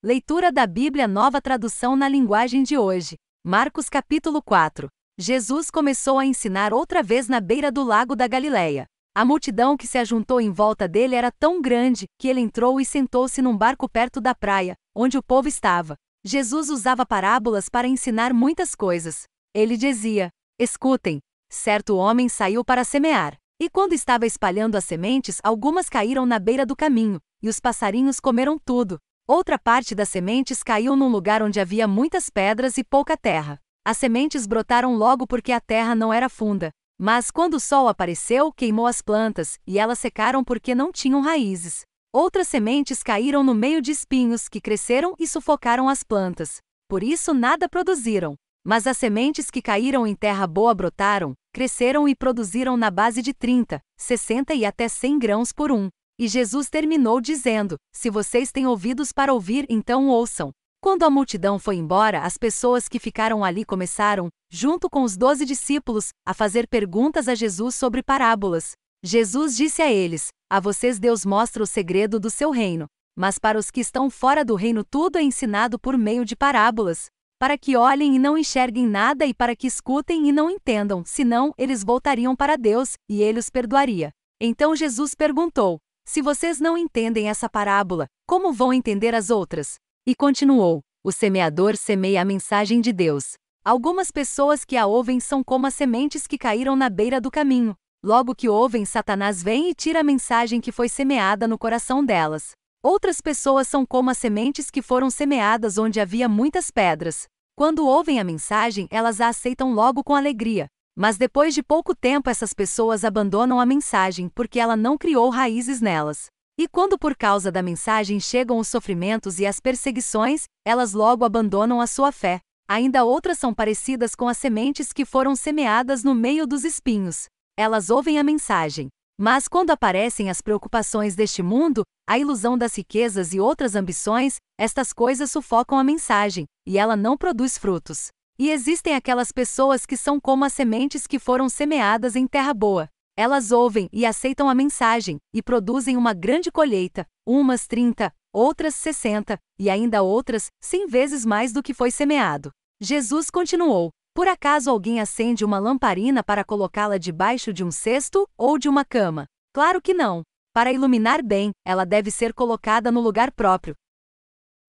Leitura da Bíblia Nova Tradução na linguagem de hoje. Marcos capítulo 4. Jesus começou a ensinar outra vez na beira do lago da Galileia. A multidão que se ajuntou em volta dele era tão grande, que ele entrou e sentou-se num barco perto da praia, onde o povo estava. Jesus usava parábolas para ensinar muitas coisas. Ele dizia: escutem, certo homem saiu para semear. E quando estava espalhando as sementes, algumas caíram na beira do caminho, e os passarinhos comeram tudo. Outra parte das sementes caiu num lugar onde havia muitas pedras e pouca terra. As sementes brotaram logo porque a terra não era funda. Mas quando o sol apareceu, queimou as plantas, e elas secaram porque não tinham raízes. Outras sementes caíram no meio de espinhos que cresceram e sufocaram as plantas. Por isso nada produziram. Mas as sementes que caíram em terra boa brotaram, cresceram e produziram na base de 30, 60 e até 100 grãos por um. E Jesus terminou dizendo: se vocês têm ouvidos para ouvir, então ouçam. Quando a multidão foi embora, as pessoas que ficaram ali começaram, junto com os 12 discípulos, a fazer perguntas a Jesus sobre parábolas. Jesus disse a eles: a vocês Deus mostra o segredo do seu reino. Mas para os que estão fora do reino tudo é ensinado por meio de parábolas, para que olhem e não enxerguem nada e para que escutem e não entendam, senão eles voltariam para Deus, e ele os perdoaria. Então Jesus perguntou: se vocês não entendem essa parábola, como vão entender as outras? E continuou: o semeador semeia a mensagem de Deus. Algumas pessoas que a ouvem são como as sementes que caíram na beira do caminho. Logo que ouvem, Satanás vem e tira a mensagem que foi semeada no coração delas. Outras pessoas são como as sementes que foram semeadas onde havia muitas pedras. Quando ouvem a mensagem, elas a aceitam logo com alegria. Mas depois de pouco tempo essas pessoas abandonam a mensagem porque ela não criou raízes nelas. E quando por causa da mensagem chegam os sofrimentos e as perseguições, elas logo abandonam a sua fé. Ainda outras são parecidas com as sementes que foram semeadas no meio dos espinhos. Elas ouvem a mensagem. Mas quando aparecem as preocupações deste mundo, a ilusão das riquezas e outras ambições, estas coisas sufocam a mensagem, e ela não produz frutos. E existem aquelas pessoas que são como as sementes que foram semeadas em terra boa. Elas ouvem e aceitam a mensagem, e produzem uma grande colheita, umas 30, outras 60, e ainda outras 100 vezes mais do que foi semeado. Jesus continuou: por acaso alguém acende uma lamparina para colocá-la debaixo de um cesto ou de uma cama? Claro que não. Para iluminar bem, ela deve ser colocada no lugar próprio.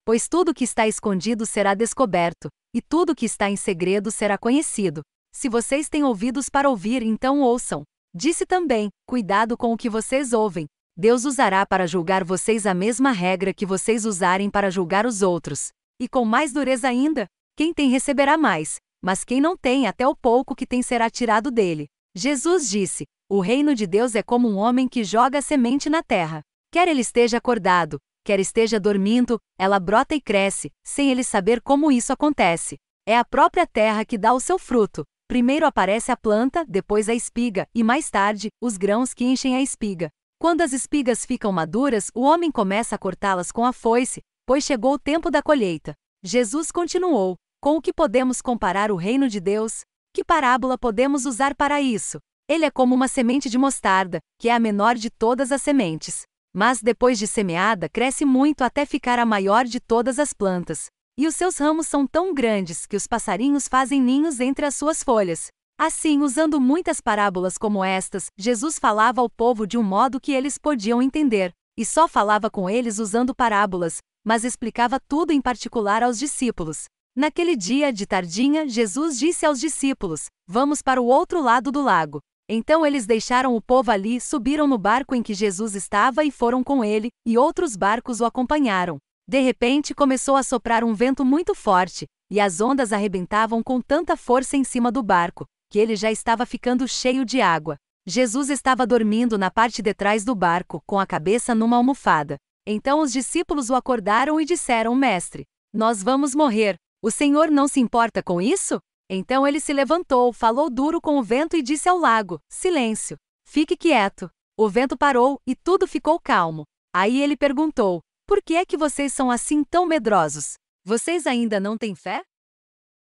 Pois tudo que está escondido será descoberto, e tudo que está em segredo será conhecido. Se vocês têm ouvidos para ouvir, então ouçam. Disse também: cuidado com o que vocês ouvem. Deus usará para julgar vocês a mesma regra que vocês usarem para julgar os outros. E com mais dureza ainda, quem tem receberá mais, mas quem não tem, até o pouco que tem será tirado dele. Jesus disse: o reino de Deus é como um homem que joga a semente na terra. Quer ele esteja acordado, quer esteja dormindo, ela brota e cresce, sem ele saber como isso acontece. É a própria terra que dá o seu fruto. Primeiro aparece a planta, depois a espiga, e mais tarde, os grãos que enchem a espiga. Quando as espigas ficam maduras, o homem começa a cortá-las com a foice, pois chegou o tempo da colheita. Jesus continuou: com o que podemos comparar o reino de Deus? Que parábola podemos usar para isso? Ele é como uma semente de mostarda, que é a menor de todas as sementes. Mas depois de semeada, cresce muito até ficar a maior de todas as plantas. E os seus ramos são tão grandes que os passarinhos fazem ninhos entre as suas folhas. Assim, usando muitas parábolas como estas, Jesus falava ao povo de um modo que eles podiam entender. E só falava com eles usando parábolas, mas explicava tudo em particular aos discípulos. Naquele dia, de tardinha, Jesus disse aos discípulos: vamos para o outro lado do lago. Então eles deixaram o povo ali, subiram no barco em que Jesus estava e foram com ele, e outros barcos o acompanharam. De repente começou a soprar um vento muito forte, e as ondas arrebentavam com tanta força em cima do barco, que ele já estava ficando cheio de água. Jesus estava dormindo na parte de trás do barco, com a cabeça numa almofada. Então os discípulos o acordaram e disseram: mestre, nós vamos morrer. O Senhor não se importa com isso? Então ele se levantou, falou duro com o vento e disse ao lago: silêncio, fique quieto. O vento parou, e tudo ficou calmo. Aí ele perguntou: por que é que vocês são assim tão medrosos? Vocês ainda não têm fé?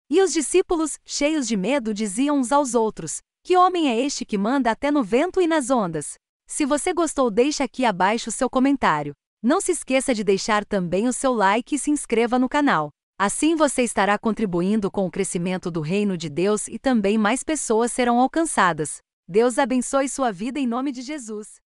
E os discípulos, cheios de medo, diziam uns aos outros: que homem é este que manda até no vento e nas ondas? Se você gostou, deixe aqui abaixo seu comentário. Não se esqueça de deixar também o seu like e se inscreva no canal. Assim você estará contribuindo com o crescimento do reino de Deus e também mais pessoas serão alcançadas. Deus abençoe sua vida em nome de Jesus.